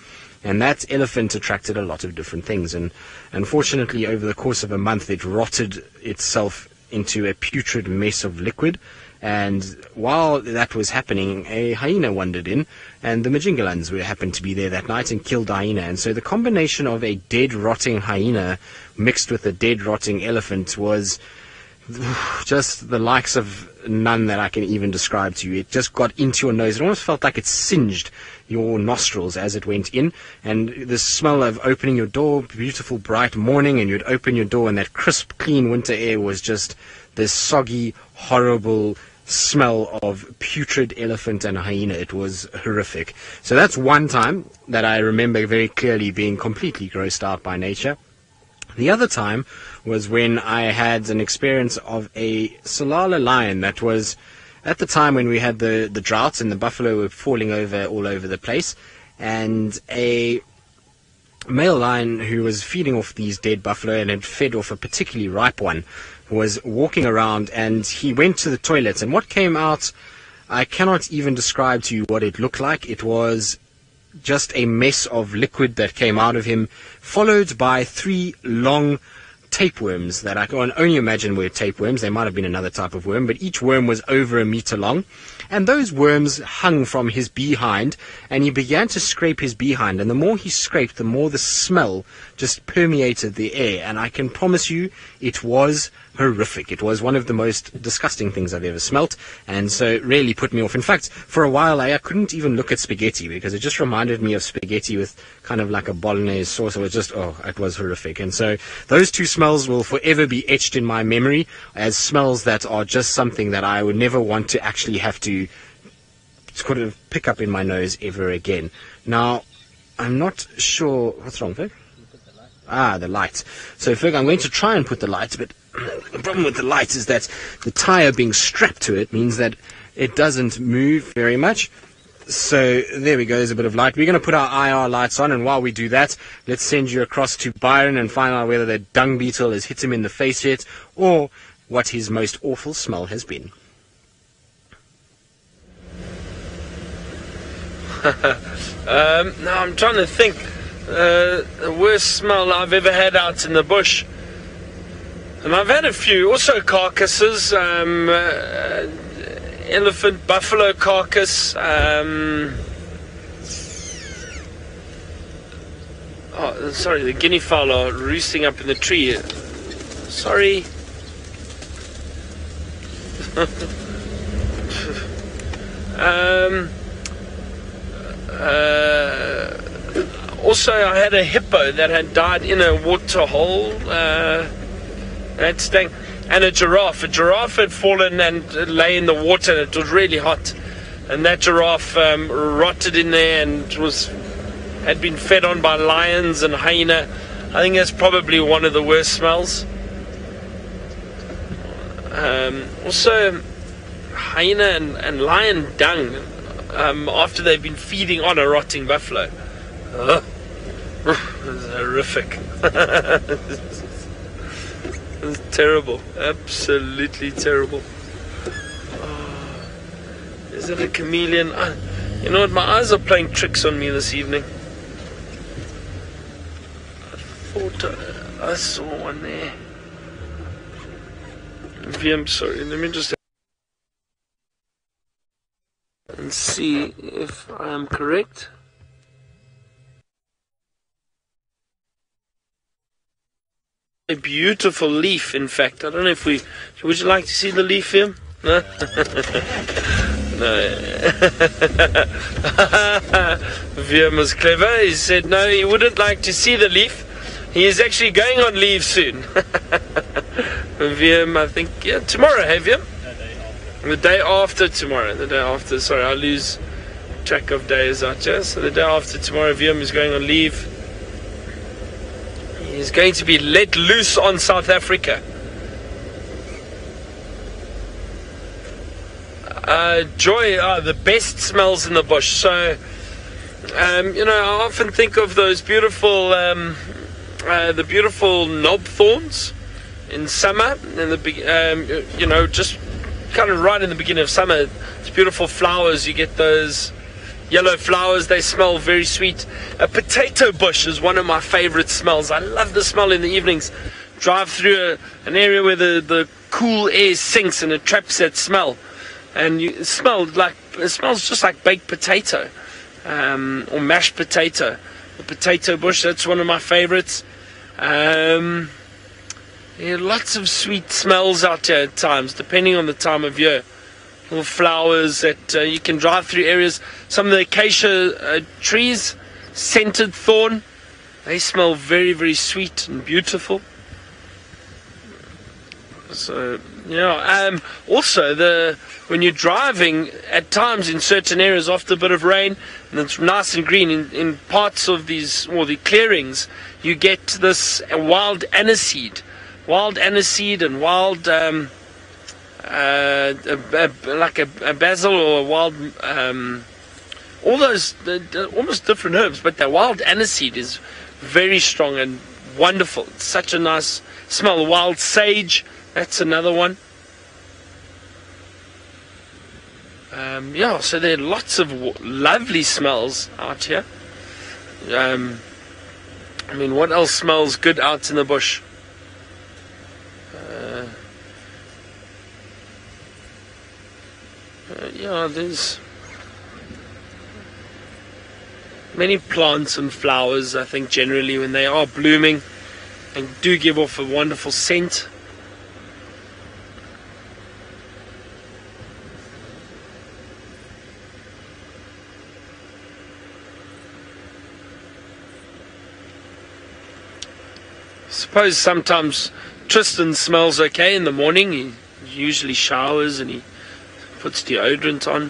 And that elephant attracted a lot of different things. And unfortunately, over the course of a month, it rotted itself into a putrid mess of liquid. And while that was happening, a hyena wandered in, and the Majingalans happened to be there that night and killed the hyena. And so the combination of a dead, rotting hyena mixed with a dead, rotting elephant was just the likes of none that I can even describe to you. It just got into your nose. It almost felt like it singed your nostrils as it went in. And the smell of opening your door, beautiful, bright morning, and you'd open your door, and that crisp, clean winter air was just this soggy, horrible smell of putrid elephant and hyena. It was horrific. So that's one time that I remember very clearly being completely grossed out by nature. The other time was when I had an experience of a Salala lion that was at the time when we had the drought and the buffalo were falling over all over the place, and a male lion who was feeding off these dead buffalo and had fed off a particularly ripe one was walking around, and he went to the toilet, and what came out, I cannot even describe to you what it looked like. It was just a mess of liquid that came out of him, followed by 3 long tapeworms that I can only imagine were tapeworms. They might have been another type of worm, but each worm was over 1 meter long, and those worms hung from his behind, and he began to scrape his behind, and the more he scraped, the more the smell just permeated the air, and I can promise you it was horrific. It was one of the most disgusting things I've ever smelt, and so it really put me off. In fact, for a while I couldn't even look at spaghetti because it just reminded me of spaghetti with kind of like a bolognese sauce. It was just, it was horrific. And so those two smells will forever be etched in my memory as smells that are just something that I would never want to actually have to sort of pick up in my nose ever again. Now, I'm not sure... What's wrong, Ferg? The light. So, Ferg, I'm going to try and put the light, but the problem with the light is that the tire being strapped to it means that it doesn't move very much. So, there we go, there's a bit of light. We're going to put our IR lights on, and while we do that, let's send you across to Byron and find out whether the dung beetle has hit him in the face yet, or what his most awful smell has been. Now I'm trying to think. The worst smell I've ever had out in the bush, and I've had a few. Also carcasses, elephant, buffalo carcass. Sorry, the guinea fowl are roosting up in the tree. Sorry. Also, I had a hippo that had died in a water hole. That stank. And a giraffe. A giraffe had fallen and lay in the water, and it was really hot. And that giraffe rotted in there and had been fed on by lions and hyena. I think that's probably one of the worst smells. Also, hyena and lion dung after they've been feeding on a rotting buffalo. It's horrific. It's terrible. Absolutely terrible. Is it a chameleon? You know what? My eyes are playing tricks on me this evening. I thought I saw one there. I'm sorry. Let me just and see if I am correct. A beautiful leaf, in fact. I don't know if would you like to see the leaf here? No? No. Viam was clever. He said no, he wouldn't like to see the leaf. He is actually going on leave soon. Viam, I think, tomorrow, have you? The day after tomorrow. The day after, sorry, I lose track of days out here. So the day after tomorrow, Viam is going on leave. He's going to be let loose on South Africa. Joy are the best smells in the bush. So, I often think of those beautiful, the beautiful knob thorns in summer. In the just kind of right in the beginning of summer. It's beautiful flowers. You get those yellow flowers, they smell very sweet. A potato bush is one of my favorite smells. I love the smell in the evenings. Drive through an area where the cool air sinks and it traps that smell. And it smells just like baked potato or mashed potato. The potato bush, that's one of my favorites. Lots of sweet smells out here at times, depending on the time of year. Little flowers that you can drive through areas. Some of the acacia trees, scented thorn, they smell very, very sweet and beautiful. So, also when you're driving at times in certain areas after a bit of rain and it's nice and green in parts of these, or the clearings, you get this wild aniseed and wild like a basil or a wild all those almost different herbs, but the wild aniseed is very strong and wonderful. It's such a nice smell. Wild sage, that's another one. So there are lots of lovely smells out here. What else smells good out in the bush? There's many plants and flowers, I think, generally when they are blooming and do give off a wonderful scent. suppose sometimes Tristan smells okay in the morning. He usually showers and he puts deodorant on.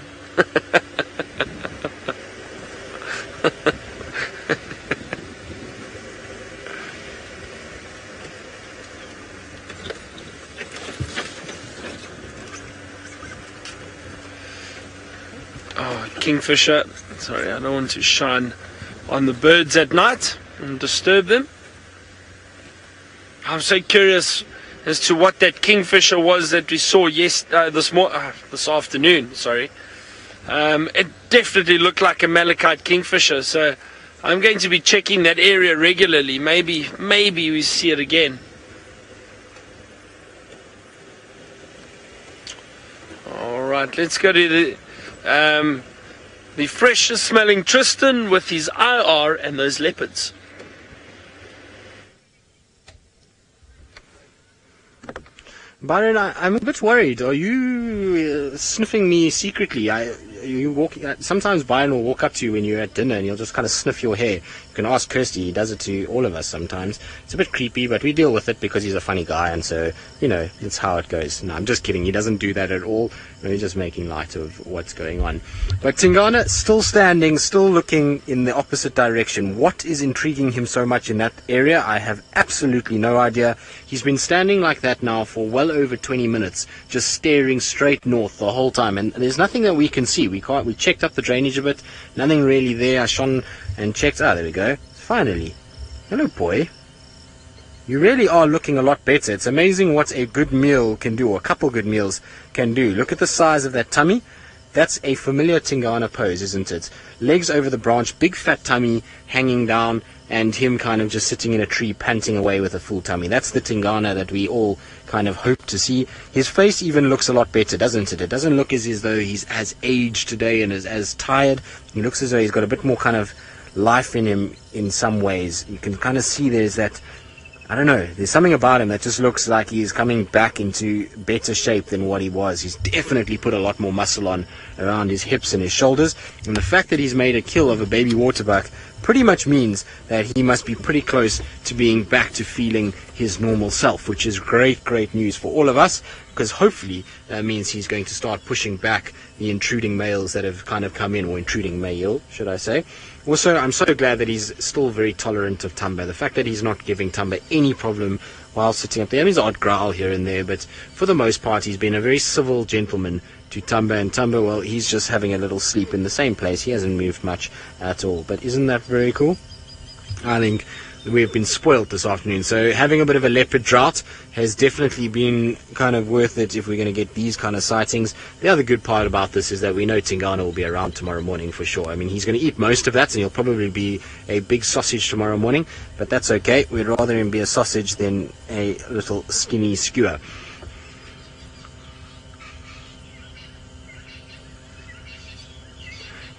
Oh, Kingfisher. Sorry, I don't want to shine on the birds at night and disturb them. I'm so curious as to what that Kingfisher was that we saw this afternoon. Sorry, it definitely looked like a Malachite Kingfisher. So I'm going to be checking that area regularly. Maybe we see it again. All right, let's go to the freshest smelling Tristan with his IR and those leopards. Byron, I'm a bit worried. Are you sniffing me secretly? Sometimes Byron will walk up to you when you're at dinner and he'll just kind of sniff your hair. You can ask Kirsty. He does it to all of us sometimes. It's a bit creepy, but we deal with it because he's a funny guy, and so, it's how it goes. No, I'm just kidding. He doesn't do that at all. We're just making light of what's going on. But Tingana, still standing, still looking in the opposite direction. What is intriguing him so much in that area? I have absolutely no idea. He's been standing like that now for well over 20 minutes, just staring straight north the whole time, and there's nothing that we can see. We checked up the drainage a bit, nothing really there. I shone and checked. There we go. Finally. Hello, boy. You really are looking a lot better. It's amazing what a good meal can do, or a couple good meals can do. Look at the size of that tummy. That's a familiar Tingana pose, isn't it? Legs over the branch, big fat tummy hanging down, and him kind of just sitting in a tree panting away with a full tummy. That's the Tingana that we all kind of hope to see. His face even looks a lot better, doesn't it? It doesn't look as though he's as aged today and as tired. He looks as though he's got a bit more kind of life in him in some ways. You can kind of see there's that, I don't know, there's something about him that just looks like he's coming back into better shape than what he was. He's definitely put a lot more muscle on around his hips and his shoulders, and the fact that he's made a kill of a baby waterbuck pretty much means that he must be pretty close to being back to feeling his normal self, which is great news for all of us, because hopefully that means he's going to start pushing back the intruding males that have kind of come in, or intruding male, should I say. Also, I'm so glad that he's still very tolerant of Thamba. The fact that he's not giving Thamba any problem while sitting up there. I mean, his odd growl here and there, but for the most part, he's been a very civil gentleman to Thamba. And Thamba, well, he's just having a little sleep in the same place. He hasn't moved much at all. But isn't that very cool? I think we've been spoiled this afternoon. So having a bit of a leopard drought has definitely been kind of worth it if we're going to get these kind of sightings. The other good part about this is that we know Tingana will be around tomorrow morning for sure. I mean, he's going to eat most of that, and he'll probably be a big sausage tomorrow morning, but that's okay. We'd rather him be a sausage than a little skinny skewer.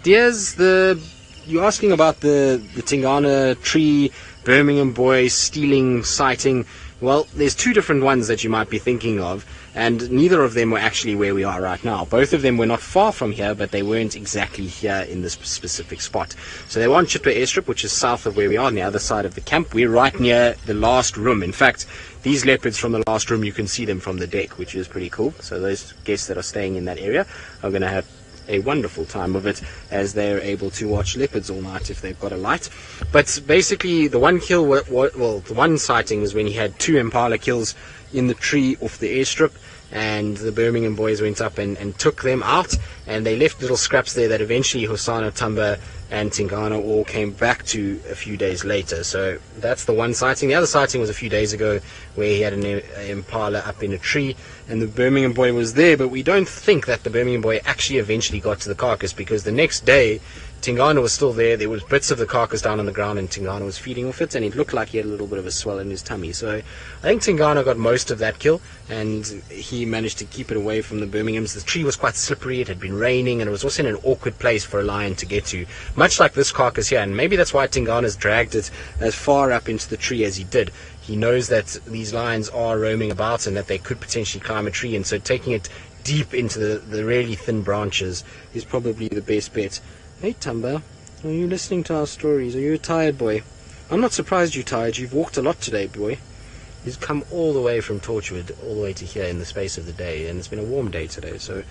Dears, you're asking about the Tingana tree Birmingham boy stealing sighting. Well, there's two different ones that you might be thinking of, and neither of them were actually where we are right now. Both of them were not far from here, but they weren't exactly here in this specific spot. So they were on Chitwa airstrip, which is south of where we are, on the other side of the camp. We're right near the last room. In fact, these leopards from the last room, you can see them from the deck, which is pretty cool. So those guests that are staying in that area are going to have a wonderful time of it, as they're able to watch leopards all night if they've got a light. But basically, the one kill, the one sighting was when he had two impala kills in the tree off the airstrip, and the Birmingham boys went up and took them out, and they left little scraps there that eventually Hosana, Thamba and Tingana all came back to a few days later. So that's the one sighting. The other sighting was a few days ago, where he had an impala up in a tree, and the Birmingham boy was there, but we don't think that the Birmingham boy actually eventually got to the carcass, because the next day Tingana was still there. There was bits of the carcass down on the ground, and Tingana was feeding off it, and it looked like he had a little bit of a swell in his tummy. So I think Tingana got most of that kill, and he managed to keep it away from the Birminghams. The tree was quite slippery, it had been raining, and it was also in an awkward place for a lion to get to, much like this carcass here, and maybe that's why Tingana's dragged it as far up into the tree as he did. He knows that these lions are roaming about and that they could potentially climb a tree, and so taking it deep into the really thin branches is probably the best bet. Hey Thamba, are you listening to our stories? Are you a tired boy? I'm not surprised you're tired. You've walked a lot today, boy. He's come all the way from Torchwood all the way to here in the space of the day, and it's been a warm day today, so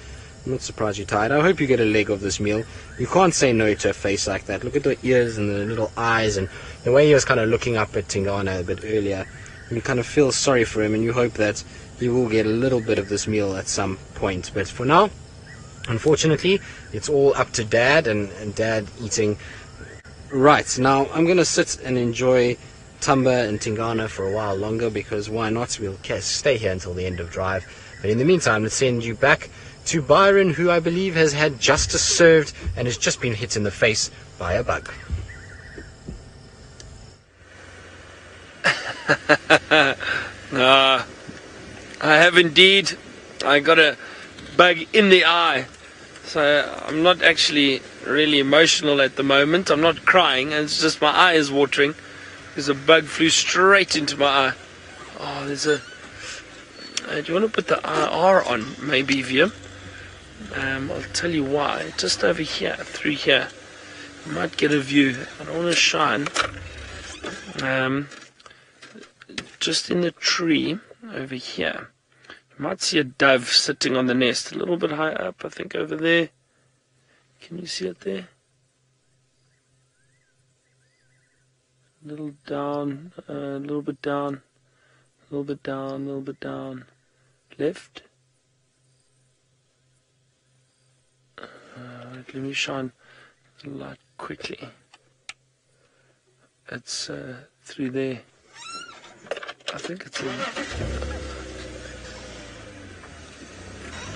I'm not surprised you're tired. I hope you get a leg of this meal. You can't say no to a face like that. Look at the ears and the little eyes, and the way he was kind of looking up at Tingana a bit earlier. You kind of feel sorry for him, and you hope that he will get a little bit of this meal at some point. But for now, unfortunately, it's all up to Dad, and Dad eating. Right, now I'm going to sit and enjoy Thamba and Tingana for a while longer, because why not? We'll stay here until the end of drive. But in the meantime, let's send you back to Byron, who I believe has had justice served and has just been hit in the face by a bug. I have indeed. I got a bug in the eye. So I'm not actually really emotional at the moment. I'm not crying. It's just my eye is watering. Because a bug flew straight into my eye. Oh, there's a... do you want to put the IR on, maybe, Via? I'll tell you why. Just over here, through here. You might get a view. I don't want to shine. Just in the tree over here. You might see a dove sitting on the nest. A little bit high up, I think, over there. Can you see it there? A little down, a little bit down, a little bit down, a little bit down. Left. Let me shine the light quickly. It's through there. I think it's in...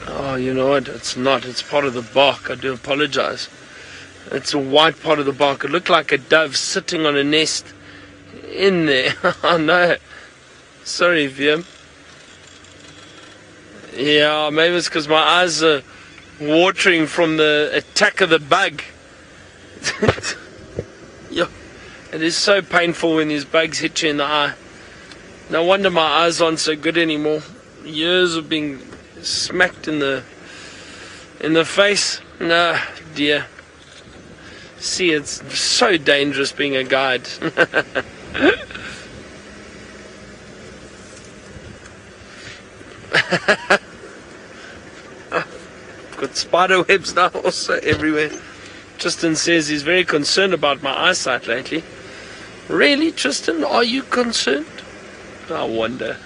Oh, you know what? It's not. It's part of the bark. I do apologize. It's a white part of the bark. It looked like a dove sitting on a nest in there. Oh no. Sorry, Vim. Yeah, maybe it's because my eyes are watering from the attack of the bug. Yeah. It is so painful when these bugs hit you in the eye. No wonder my eyes aren't so good anymore. Years of being smacked in the face. No, dear. See, it's so dangerous being a guide. Got spider webs now also everywhere. Tristan says he's very concerned about my eyesight lately. Really, Tristan? Are you concerned? I wonder.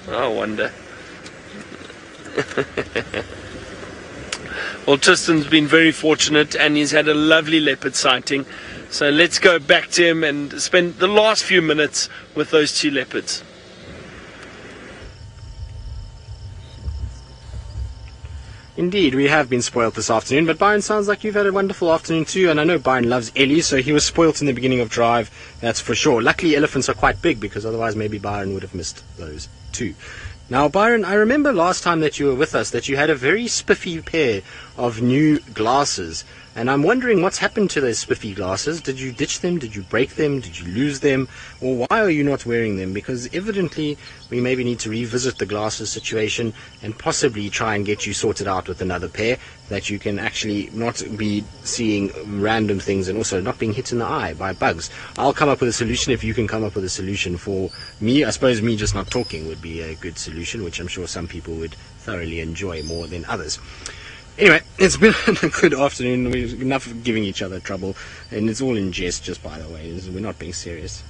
Well, Tristan's been very fortunate and he's had a lovely leopard sighting. So let's go back to him and spend the last few minutes with those two leopards. Indeed, we have been spoilt this afternoon, but Byron, sounds like you've had a wonderful afternoon too, and I know Byron loves Ellie, so he was spoilt in the beginning of drive, that's for sure. Luckily, elephants are quite big, because otherwise maybe Byron would have missed those too. Now, Byron, I remember last time that you were with us that you had a very spiffy pair of new glasses, and I'm wondering what's happened to those spiffy glasses. Did you ditch them? Did you break them? Did you lose them? Or why are you not wearing them? Because evidently we maybe need to revisit the glasses situation and possibly try and get you sorted out with another pair that you can actually not be seeing random things and also not being hit in the eye by bugs. I'll come up with a solution if you can come up with a solution for me. I suppose me just not talking would be a good solution, which I'm sure some people would thoroughly enjoy more than others. Anyway, it's been a good afternoon. We're enough of giving each other trouble, and it's all in jest, just by the way. We're not being serious.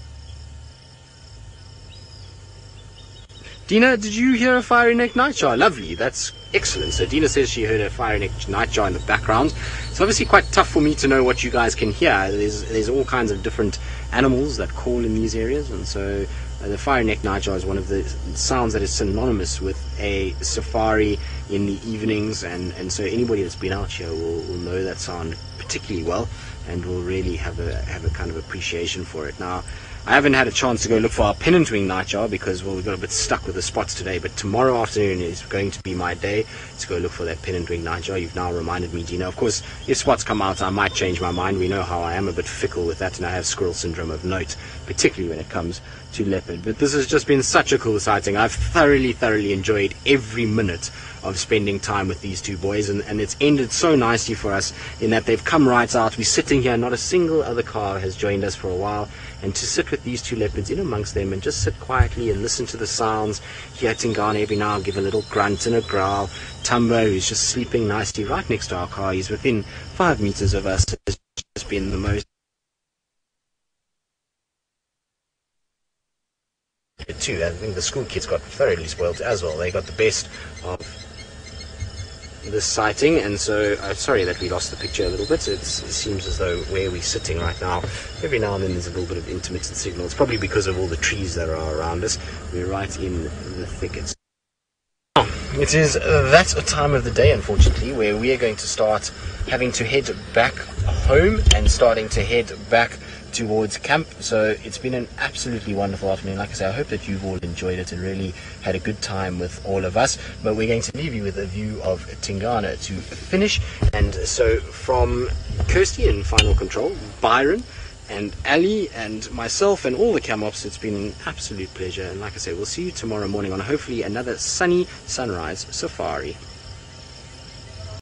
Dina, did you hear a fiery-necked nightjar? Lovely, that's excellent. So Dina says she heard a fiery-necked nightjar in the background. It's obviously quite tough for me to know what you guys can hear. There's all kinds of different animals that call in these areas, and so the fiery-necked nightjar is one of the sounds that is synonymous with a safari in the evenings, and so anybody that's been out here will know that sound particularly well and will really have a kind of appreciation for it. Now, I haven't had a chance to go look for our pennant wing nightjar because, well, we got a bit stuck with the spots today, but tomorrow afternoon is going to be my day to go look for that pennant wing nightjar. You've now reminded me, Dina. Of course, if spots come out, I might change my mind. We know how I am a bit fickle with that, and I have squirrel syndrome of note, particularly when it comes to leopard. But this has just been such a cool sighting. I've thoroughly enjoyed every minute of spending time with these two boys, and it's ended so nicely for us in that they've come right out. We're sitting here, not a single other car has joined us for a while, and to sit with these two leopards in amongst them and just sit quietly and listen to the sounds, hear Tingana every now and give a little grunt and a growl. Thamba, who's just sleeping nicely right next to our car, he's within 5 meters of us, has just been the most too. I think the school kids got thoroughly spoiled as well. They got the best of this sighting, and so I'm sorry that we lost the picture a little bit. It seems as though where we're sitting right now, every now and then there's a little bit of intermittent signal. It's probably because of all the trees that are around us. We're right in the thickets. It is that time of the day, unfortunately, where we are going to start having to head back home and starting to head back towards camp. So it's been an absolutely wonderful afternoon. Like I say, I hope that you've all enjoyed it and really had a good time with all of us. But we're going to leave you with a view of Tingana to finish. And so from Kirsty in Final Control, Byron and Ali and myself and all the cam-ops, it's been an absolute pleasure. And like I say, we'll see you tomorrow morning on hopefully another sunny sunrise safari.